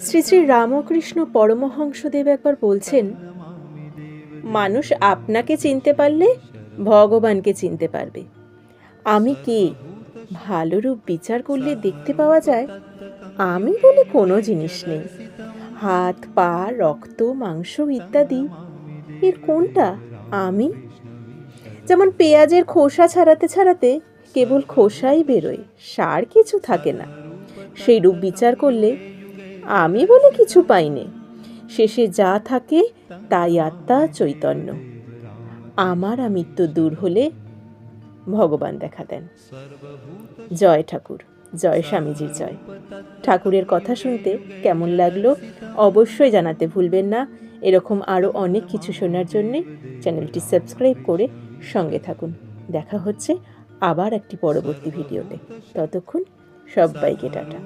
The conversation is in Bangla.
শ্রী শ্রী রামকৃষ্ণ পরমহংসদেব একবার বলছেন, মানুষ আপনাকে চিনতে পারলে ভগবানকে চিনতে পারবে। আমি কে ভালো রূপ বিচার করলে দেখতে পাওয়া যায় আমি বলে কোনো জিনিস নেই। হাত, পা, রক্ত, মাংস ইত্যাদি এর কোনটা আমি? যেমন পেঁয়াজের খোসা ছাড়াতে ছাড়াতে কেবল খোসাই বেরোয়, সার কিছু থাকে না। সেই রূপ বিচার করলে আমি বলে কিছু পাইনে, শেষে যা থাকে তাই আত্মা চৈতন্য। আমার আমিত্ব দূর হলে ভগবান দেখা দেন। জয় ঠাকুর, জয় স্বামীজির জয়। ঠাকুরের কথা শুনতে কেমন লাগলো অবশ্যই জানাতে ভুলবেন না। এরকম আরও অনেক কিছু শোনার জন্যে চ্যানেলটি সাবস্ক্রাইব করে সঙ্গে থাকুন। দেখা হচ্ছে আবার একটি পরবর্তী ভিডিওতে। ততক্ষণ সবাইকে টাটা।